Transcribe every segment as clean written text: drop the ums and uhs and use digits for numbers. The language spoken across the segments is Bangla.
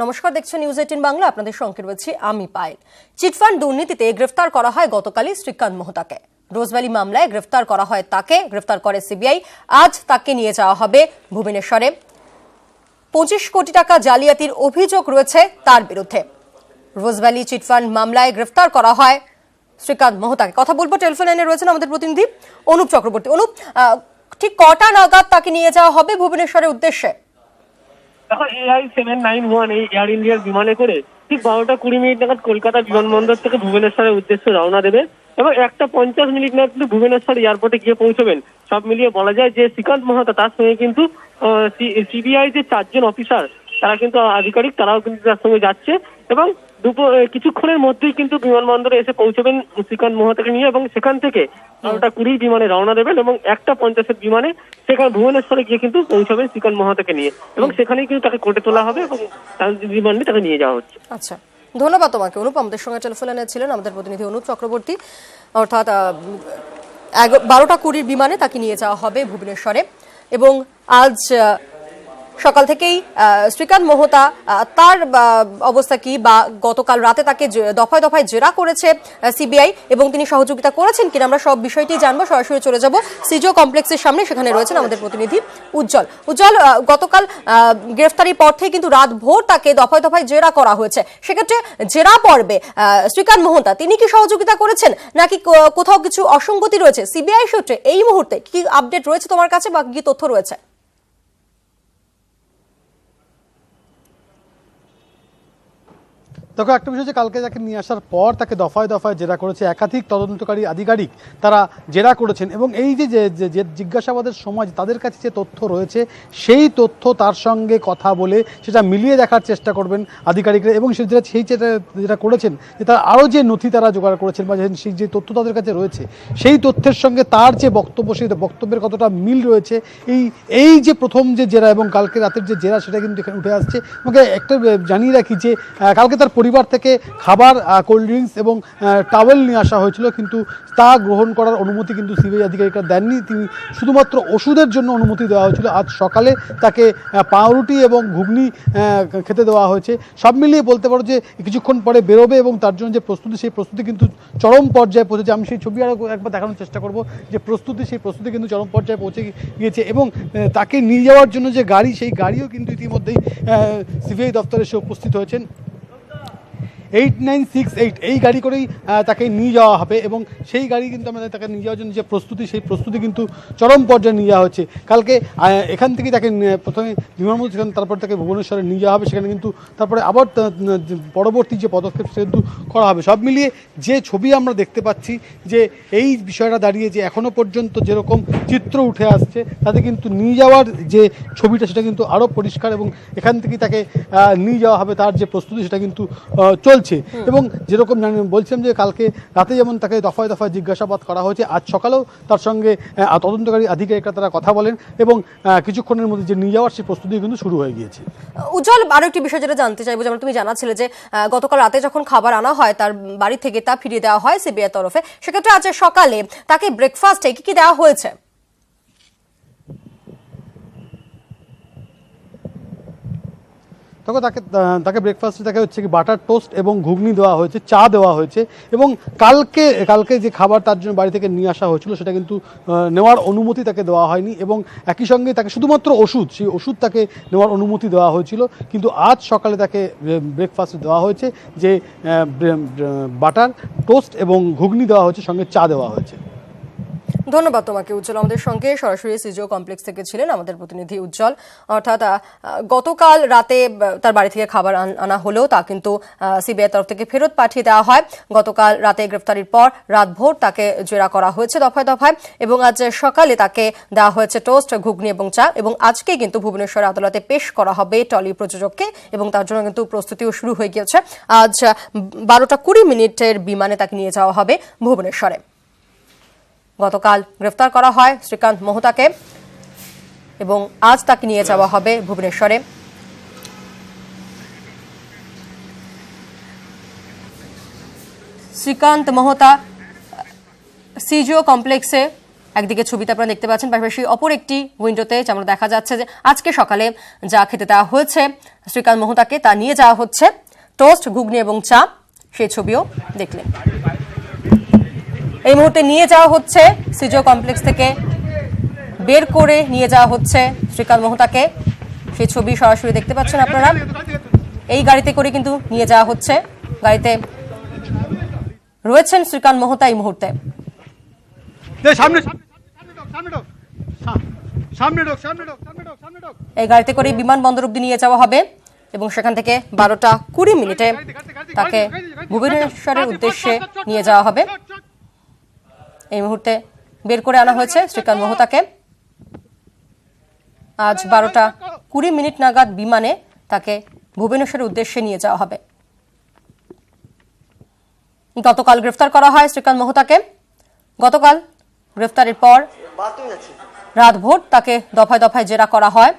নমস্কার, দেখছেন নিউজ 18 বাংলা। আপনাদের সঙ্গে রয়েছে আমি পায়েল। চিটফান্ড দুর্নীতিতে গ্রেফতার করা হয় গতকালই শ্রীকান্ত মোহতাকে। রোজভ্যালি মামলায় গ্রেফতার করা হয় তাকে, গ্রেফতার করে সিবিআই। আজ তাকে নিয়ে যাওয়া হবে ভুবনেশ্বরে। 25 কোটি টাকা জালিয়াতির অভিযোগ রয়েছে তার বিরুদ্ধে। রোজভ্যালি চিটফান্ড মামলায় গ্রেফতার করা হয় শ্রীকান্ত মোহতাকে। কথা বলবো, টেলিফোন লাইনে রয়েছেন আমাদের প্রতিনিধি অনুপ চক্রবর্তী। অনুপ, ঠিক কটা নাগাদ তাকে নিয়ে যাওয়া হবে ভুবনেশ্বরের উদ্দেশ্যে? AI-791 এই এয়ার ইন্ডিয়ার বিমানে করে ঠিক 12:20 নাগাদ কলকাতা বিমানবন্দর থেকে ভুবনেশ্বরের উদ্দেশ্যে রওনা দেবে এবং 1:50 নাগাদ কিন্তু ভুবনেশ্বর এয়ারপোর্টে গিয়ে পৌঁছবেন। সব মিলিয়ে বলা যায় যে শ্রীকান্ত মোহতা, তার সঙ্গে কিন্তু সিবিআই যে 4 জন অফিসার, তারা কিন্তু আধিকারিক, তারাও কিন্তু তার সঙ্গে যাচ্ছে এবং কিছুক্ষণের মধ্যেই কিন্তু বিমানবন্দরে এসে পৌঁছবেন শ্রীকান্ত মোহতাকে নিয়ে এবং সেখান থেকে 12:20 বিমানে রওনা দেবেন এবং 1:50 বিমানে সেখানে ভুবনেশ্বরে গিয়ে কিন্তু পৌঁছবেন শ্রীকান্ত মোহতাকে নিয়ে এবং সেখানেই কিন্তু তাকে কোর্টে তোলা হবে এবং তার রিমান্ডে তাকে নিয়ে যাওয়া হচ্ছে। আচ্ছা, ধন্যবাদ তোমাকে অনুপ। আমাদের সঙ্গে টেলিফোন লাইনে ছিলেন আমাদের প্রতিনিধি অনুপ চক্রবর্তী। অর্থাৎ 12:20 বিমানে তাকে নিয়ে যাওয়া হবে ভুবনেশ্বরে এবং আজ সকাল থেকেই শ্রীকান্ত মোহতা, তার অবস্থা কি, বা গতকাল রাতে তাকে দফায় দফায় জেরা করেছে সিবিআই এবং তিনি সহযোগিতা করেছেন কিনা, আমরা সব বিষয়টি জানবো। সরাসরি চলে যাব সিজিও কমপ্লেক্সের সামনে, সেখানে রয়েছেন আমাদের প্রতিনিধি উজ্জ্বল। উজ্জ্বল, গতকাল গ্রেফতারির পর থেকে কিন্তু রাত ভোর তাকে দফায় দফায় জেরা করা হয়েছে। সেক্ষেত্রে জেরা পর্বে শ্রীকান্ত মোহতা তিনি কি সহযোগিতা করেছেন, নাকি কোথাও কিছু অসঙ্গতি রয়েছে? সিবিআই সূত্রে এই মুহূর্তে কি আপডেট রয়েছে তোমার কাছে, বা কি তথ্য রয়েছে? দেখো, একটা বিষয় যে কালকে তাকে নিয়ে আসার পর তাকে দফায় দফায় জেরা করেছে একাধিক তদন্তকারী আধিকারিক, তারা জেরা করেছেন এবং এই যে জিজ্ঞাসাবাদের সময় তাদের কাছে যে তথ্য রয়েছে সেই তথ্য তার সঙ্গে কথা বলে সেটা মিলিয়ে দেখার চেষ্টা করবেন আধিকারিকরা এবং যেটা করেছেন যে তারা আরও যে নথি তারা জোগাড় করেছেন বা সেই যে তথ্য তাদের কাছে রয়েছে সেই তথ্যের সঙ্গে তার যে বক্তব্য, সেই বক্তব্যের কতটা মিল রয়েছে, এই যে প্রথম যে জেরা এবং কালকে রাতের যে জেরা, সেটা কিন্তু এখানে উঠে আসছে। আমাকে একটা জানিয়ে রাখি যে কালকে তার পরিবার থেকে খাবার, কোল্ড ড্রিঙ্কস এবং টাওয়েল নিয়ে আসা হয়েছিল, কিন্তু তা গ্রহণ করার অনুমতি কিন্তু সিবিআই আধিকারিকরা দেননি। তিনি শুধুমাত্র ওষুধের জন্য অনুমতি দেওয়া হয়েছিল। আজ সকালে তাকে পাউরুটি এবং ঘুগনি খেতে দেওয়া হয়েছে। সব মিলিয়ে বলতে পারো যে কিছুক্ষণ পরে বেরোবে এবং তার জন্য যে প্রস্তুতি, সেই প্রস্তুতি কিন্তু চরম পর্যায়ে পৌঁছেছে। আমি সেই ছবি আরও একবার দেখানোর চেষ্টা করব যে সেই প্রস্তুতি কিন্তু চরম পর্যায়ে পৌঁছে গিয়েছে এবং তাকে নিয়ে যাওয়ার জন্য যে গাড়ি, সেই গাড়িও কিন্তু ইতিমধ্যেই সিবিআই দপ্তরে এসে উপস্থিত হয়েছেন। 8968 এই গাড়ি করেই তাকে নিয়ে যাওয়া হবে এবং সেই গাড়ি কিন্তু আমাদের তাকে নিয়ে যাওয়ার জন্য যে প্রস্তুতি, সেই প্রস্তুতি কিন্তু চরম পর্যায়ে নিয়ে যাওয়া হচ্ছে। কালকে এখান থেকেই তাকে প্রথমে বিমানবন্দর, সেখানে তারপর তাকে ভুবনেশ্বরে নিয়ে যাওয়া হবে। সেখানে কিন্তু তারপরে আবার পরবর্তী যে পদক্ষেপ সে কিন্তু করা হবে। সব মিলিয়ে যে ছবি আমরা দেখতে পাচ্ছি, যে এই বিষয়টা দাঁড়িয়ে যে এখনও পর্যন্ত যেরকম চিত্র উঠে আসছে, তাতে কিন্তু নিয়ে যাওয়ার যে ছবিটা সেটা কিন্তু আরও পরিষ্কার এবং এখান থেকেই তাকে নিয়ে যাওয়া হবে। তার যে প্রস্তুতি সেটা কিন্তু চলছে এবং যেরকম বলছিলাম যে কালকে রাতে যেমন তাকে দফায় দফায় জিজ্ঞাসাবাদ করা হয়েছে, আজ সকালেও তার সঙ্গে তদন্তকারী আধিকারিকরা তারা কথা বলেন এবং কিছুক্ষণের মধ্যে যে নিয়ে যাওয়ার সেই প্রস্তুতি কিন্তু শুরু হয়ে গিয়েছে। উজ্জ্বল, আরো একটি বিষয় যেটা জানতে চাইবো, যেমন তুমি জানাচ্ছিলে যে গতকাল রাতে যখন খাবার আনা হয় তার বাড়ি থেকে, তা ফিরিয়ে দেওয়া হয় সিবিআই তরফে। সেক্ষেত্রে আজ সকালে তাকে ব্রেকফাস্টে কি দেওয়া হয়েছে? তখন তাকে ব্রেকফাস্টে তাকে হচ্ছে কি বাটার টোস্ট এবং ঘুগনি দেওয়া হয়েছে, চা দেওয়া হয়েছে এবং কালকে যে খাবার তার জন্য বাড়ি থেকে নিয়ে আসা হয়েছিল সেটা কিন্তু নেওয়ার অনুমতি তাকে দেওয়া হয়নি এবং একই সঙ্গে তাকে শুধুমাত্র সেই ওষুধ তাকে নেওয়ার অনুমতি দেওয়া হয়েছিল। কিন্তু আজ সকালে তাকে ব্রেকফাস্ট দেওয়া হয়েছে, যে বাটার টোস্ট এবং ঘুগনি দেওয়া হয়েছে, সঙ্গে চা দেওয়া হয়েছে। ধন্যবাদ তোমাকে উজ্জ্বল। আমাদের সঙ্গে সরাসরি সিজিও কমপ্লেক্স থেকে ছিলেন আমাদের প্রতিনিধি উজ্জ্বল। অর্থাৎ গতকাল রাতে তার বাড়ি থেকে খাবার আনা হলেও তা কিন্তু সিবিআই তরফ থেকে ফেরত পাঠিয়ে দেওয়া হয়। গতকাল রাতে গ্রেফতারির পর রাত ভোর তাকে জেরা করা হয়েছে দফায় দফায় এবং আজ সকালে তাকে দেওয়া হয়েছে টোস্ট, ঘুগনি এবং চা এবং আজকে কিন্তু ভুবনেশ্বর আদালতে পেশ করা হবে টলি প্রযোজককে এবং তার জন্য কিন্তু প্রস্তুতিও শুরু হয়ে গিয়েছে। আজ 12:20 বিমানে তাকে নিয়ে যাওয়া হবে ভুবনেশ্বরে। গতকাল গ্রেফতার করা হয় শ্রীকান্ত মোহতাকে এবং আজ তাকে নিয়ে যাওয়া হবে ভুবনেশ্বরে। শ্রীকান্ত মোহতা সিজিও কমপ্লেক্সে একদিকে ছবিতে আপনারা দেখতে পাচ্ছেন, পাশাপাশি অপর একটি উইন্ডোতে যেমন দেখা যাচ্ছে যে আজকে সকালে যা খেতে দেওয়া হয়েছে শ্রীকান্ত মোহতাকে তা নিয়ে যাওয়া হচ্ছে, টোস্ট, ঘুগনি এবং চা, সেই ছবিও দেখলেন। এই মুহূর্তে নিয়ে যাওয়া হচ্ছে সিজো কমপ্লেক্স থেকে, বের করে নিয়ে যাওয়া হচ্ছে শ্রীকান্ত মোহতাকে, সেই ছবি সরাসরি দেখতে পাচ্ছেন আপনারা। এই গাড়িতে করে কিন্তু নিয়ে যাওয়া হচ্ছে, গাড়িতে রয়েছেন শ্রীকান্ত মোহতা এই মুহূর্তে। এই গাড়িতে করে বিমানবন্দর অব্দি নিয়ে যাওয়া হবে এবং সেখান থেকে 12:20 তাকে ভুবনেশ্বরের উদ্দেশ্যে নিয়ে যাওয়া হবে। এই মুহূর্তে বের করে আনা হয়েছে শ্রীকান্ত মোহতাকে। আজ 12:20 নাগাদ বিমানে তাকে ভুবনেশ্বরের উদ্দেশ্যে নিয়ে যাওয়া হবে। গতকাল গ্রেফতার করা হয় শ্রীকান্ত মোহতাকে। গতকাল গ্রেফতারের পর রাতভর তাকে দফায় দফায় জেরা করা হয়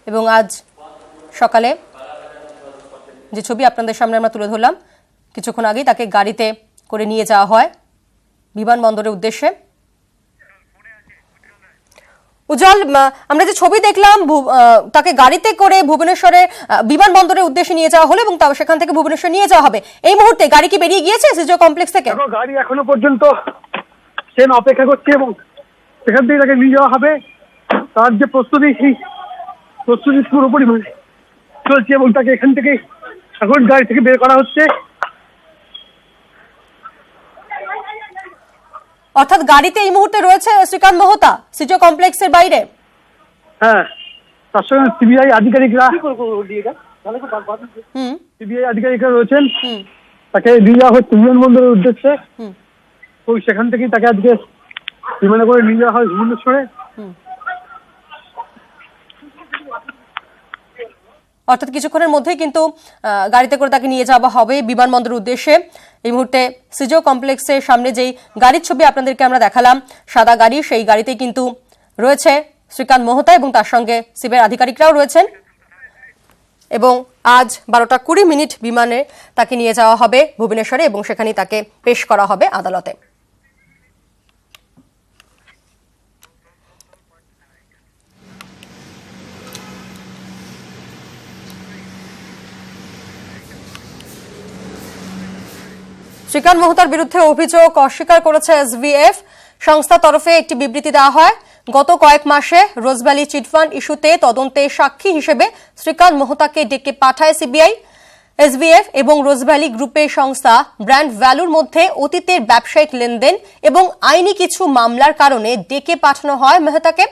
এবং আজ সকালে যে ছবি আপনাদের সামনে আমরা তুলে ধরলাম, কিছুক্ষণ আগেই তাকে গাড়িতে করে নিয়ে যাওয়া হয় বিমানবন্দরের উদ্দেশ্যে। উজ্জ্বল, আমরা যে ছবি দেখলাম তাকে গাড়িতে করে ভুবনেশ্বরের বিমানবন্দরের উদ্দেশ্যে নিয়ে যাওয়া হলো এবং সেখান থেকে ভুবনেশ্বর নিয়ে যাওয়া হবে। এই মুহূর্তে গাড়ি কি বেরিয়ে গিয়েছে সিজো কমপ্লেক্স থেকে? গাড়ি এখনো পর্যন্ত ট্রেন অপেক্ষা করছে এবং সেখান থেকে তাকে নিয়ে যাওয়া হবে। তার যে প্রস্তুতি, সেই প্রস্তুতি পুরোপুরি চলছে এবং তাকে এখান থেকে এখন গাড়ি থেকে বের করা হচ্ছে। অর্থাৎ গাড়িতে এই মুহূর্তে রয়েছে শ্রীকান্ত মোহতা সিজো কমপ্লেক্সের বাইরে। হ্যাঁ, তার সঙ্গে সিবিআই আধিকারিকরা রয়েছেন। তাকে নিয়ে যাওয়া হচ্ছে বিমানবন্দরের উদ্দেশ্যে এবং সেখান থেকেই তাকে আজকে বিমানে করে নিয়ে যাওয়া হয় ভুবনেশ্বরে। অর্থাৎ কিছুক্ষণের মধ্যেই কিন্তু গাড়িতে করে তাকে নিয়ে যাওয়া হবে বিমানবন্দরের উদ্দেশ্যে। এই মুহূর্তে সিজো কমপ্লেক্সের সামনে যেই গাড়ির ছবি আপনাদেরকে আমরা দেখালাম, সাদা গাড়ি, সেই গাড়িতে কিন্তু রয়েছে শ্রীকান্ত মোহতা এবং তার সঙ্গে সিবিআই আধিকারিকরাও রয়েছেন এবং আজ 12:20 বিমানে তাকে নিয়ে যাওয়া হবে ভুবনেশ্বরে এবং সেখানেই তাকে পেশ করা হবে আদালতে। শ্রীকান্ত মোহতার বিরুদ্ধে অভিযোগ অস্বীকার করেছে এসভিএফ সংস্থার তরফে একটি বিবৃতি দেওয়া হয়। গত কয়েক মাসে রোজভ্যালি চিটফান্ড ইস্যুতে তদন্তে সাক্ষী হিসেবে শ্রীকান্ত মোহতাকে ডেকে পাঠায় সিবিআই। এসভিএফ এবং রোজভ্যালি গ্রুপের সংস্থা ব্র্যান্ড ভ্যালুর মধ্যে অতীতের ব্যবসায়িক লেনদেন এবং আইনি কিছু মামলার কারণে ডেকে পাঠানো হয় মেহতাকে।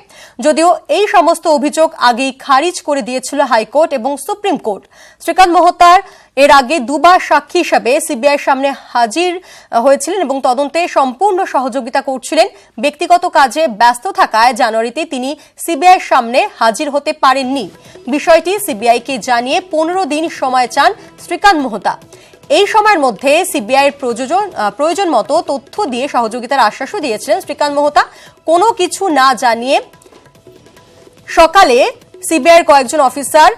যদিও এই সমস্ত অভিযোগ আগেই খারিজ করে দিয়েছিল হাইকোর্ট এবং সুপ্রিম কোর্ট। শ্রীকান্ত মোহতার এর আগে দুবার সাক্ষী হিসেবে সিবিআইয়ের সামনে হাজির হয়েছিলেন এবং তদন্তে সম্পূর্ণ সহযোগিতা করছিলেন। ব্যক্তিগত কাজে ব্যস্ত থাকায় জানুয়ারিতে তিনি সিবিআইয়ের সামনে হাজির হতে পারেননি। বিষয়টি সিবিআইকে জানিয়ে 15 দিন সময় চান শ্রীকান্ত মোহতা। এই সময়ের মধ্যে সিবিআইয়ের প্রয়োজন মতো তথ্য দিয়ে সহযোগিতার আশ্বাসও দিয়েছিলেন শ্রীকান্ত মোহতা। কোনো কিছু না জানিয়ে সকালে সিবিআইয়ের কয়েকজন অফিসার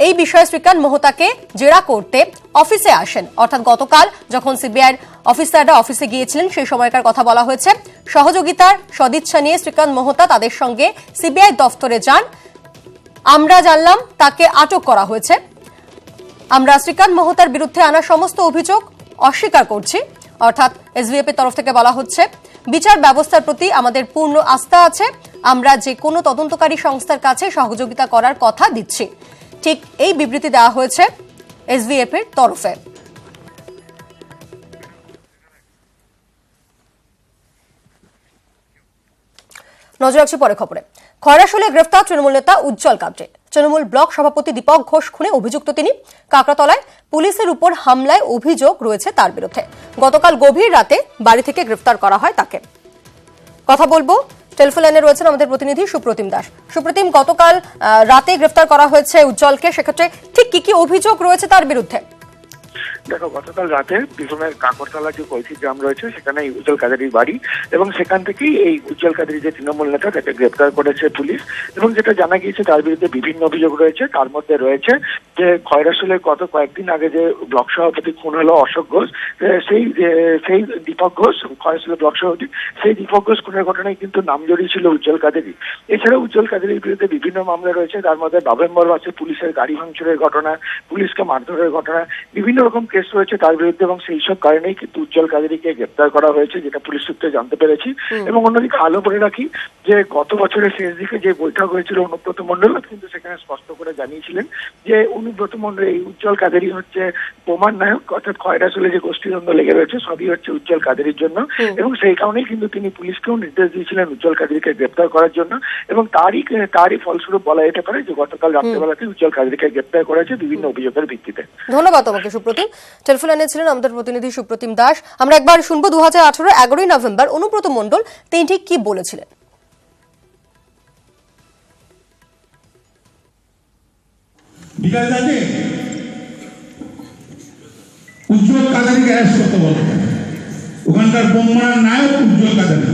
এই বিষয়ে শ্রীকান্ত মোহতাকে জেরা করতে অফিসে আসেন। অর্থাৎ গতকাল যখন সিবিআইয়ের অফিসাররা অফিসে গিয়েছিলেন সেই সময়কার কথা বলা হয়েছে। সহযোগিতার সদিচ্ছা নিয়ে শ্রীকান্ত মোহতা তাদের সঙ্গে সিবিআই দফতরে যান। আমরা জানলাম তাকে আটক করা হয়েছে। আমরা শ্রীকান্ত মোহতার বিরুদ্ধে আনা সমস্ত অভিযোগ অস্বীকার করছি। অর্থাৎ এসভিএফ এর তরফ থেকে বলা হচ্ছে বিচার ব্যবস্থার প্রতি আমাদের পূর্ণ আস্থা আছে। আমরা যে কোনো তদন্তকারী সংস্থার কাছে সহযোগিতা করার কথা দিচ্ছি। ঠিক এই বিবৃতি দেওয়া হয়েছে এসভিএফ এর তরফে। নজর রাখছি পরে খবরে। খয়রাশুলে গ্রেফতার তৃণমূল নেতা উজ্জ্বল কাবরে। তৃণমূল ব্লক সভাপতি দীপক ঘোষ খুনে অভিযুক্ত তিনি। কাকড়াতলায় পুলিশের উপর হামলায় অভিযোগ রয়েছে তার বিরুদ্ধে। গতকাল গভীর রাতে বাড়ি থেকে গ্রেফতার করা হয় তাকে। কথা বলবো, টেলিফোন লাইনে রয়েছেন আমাদের প্রতিনিধি সুপ্রতিম দাস। সুপ্রতিম, গতকাল রাতে গ্রেফতার করা হয়েছে উজ্জ্বলকে, সেক্ষেত্রে ঠিক কি কি অভিযোগ রয়েছে তার বিরুদ্ধে? দেখো, গতকাল রাতে বীরভূমের কাকরতলা যে কৈথি গ্রাম রয়েছে সেখানে এই উজ্জ্বল কাদেরির বাড়ি, এবং সেখান থেকেই এই উজ্জ্বল কাদেরি যে তৃণমূল নেতা তাকে গ্রেপ্তার করেছে পুলিশ। এবং যেটা জানা গিয়েছে তার বিরুদ্ধে বিভিন্ন অভিযোগ রয়েছে, তার মধ্যে রয়েছে যে খয়রাশুলের গত কয়েকদিন আগে যে ব্লক সভাপতি খুন হলো অশোক ঘোষ, সেই দীপক ঘোষ, খয়রাশুলের ব্লক সভাপতি, সেই দীপক ঘোষ খুনের ঘটনায় কিন্তু নাম জড়িয়েছিল উজ্জ্বল কাদেরি। এছাড়াও উজ্জ্বল কাদেরির বিরুদ্ধে বিভিন্ন মামলা রয়েছে, তার মধ্যে নভেম্বর মাসে পুলিশের গাড়ি ভাঙচুরের ঘটনা, পুলিশকে মারধরের ঘটনা, বিভিন্ন রকম কেস রয়েছে তার বিরুদ্ধে, এবং সেই সব কারণেই কিন্তু উজ্জ্বল কাদেরিকে গ্রেপ্তার করা হয়েছে, যেটা পুলিশ সূত্রে জানতে পেরেছি। এবং অন্যদিকে আলো বলে রাখি যে গত বছরের শেষ দিকে যে বৈঠক হয়েছিল অনুব্রত মণ্ডল কিন্তু সেখানে স্পষ্ট করে জানিয়েছিলেন যে অনুব্রত মণ্ডল এই উজ্জ্বল কাদেরি হচ্ছে প্রমাণ নায়ক, অর্থাৎ খয়রাশুলে যে গোষ্ঠীদ্বন্দ্ব লেগে রয়েছে সবই হচ্ছে উজ্জ্বল কাদেরির জন্য। এবং সেই কারণেই কিন্তু তিনি পুলিশকেও নির্দেশ দিয়েছিলেন উজ্জ্বল কাদেরিকে গ্রেপ্তার করার জন্য, এবং তারই ফলস্বরূপ বলা যেতে পারে যে গতকাল রাত্রেবেলাতে উজ্জ্বল কাদেরিকে গ্রেপ্তার করেছে বিভিন্ন অভিযোগের ভিত্তিতে। ধন্যবাদ তোমাকে সুপ্রতিম। টেলিফোনে ছিলেন আমাদের প্রতিনিধি সুপ্রতিম দাস। আমরা একবার শুনবো 2018 11ই নভেম্বর অনুব্রত মণ্ডল তিনি ঠিক কি বলেছিলেন। বিকাশ দাকে উজ্জ্বল কাদেরিকে অ্যারেস্ট করতে বলো, ওখানকার বোমার নায়ক উজ্জ্বল কাদেরি।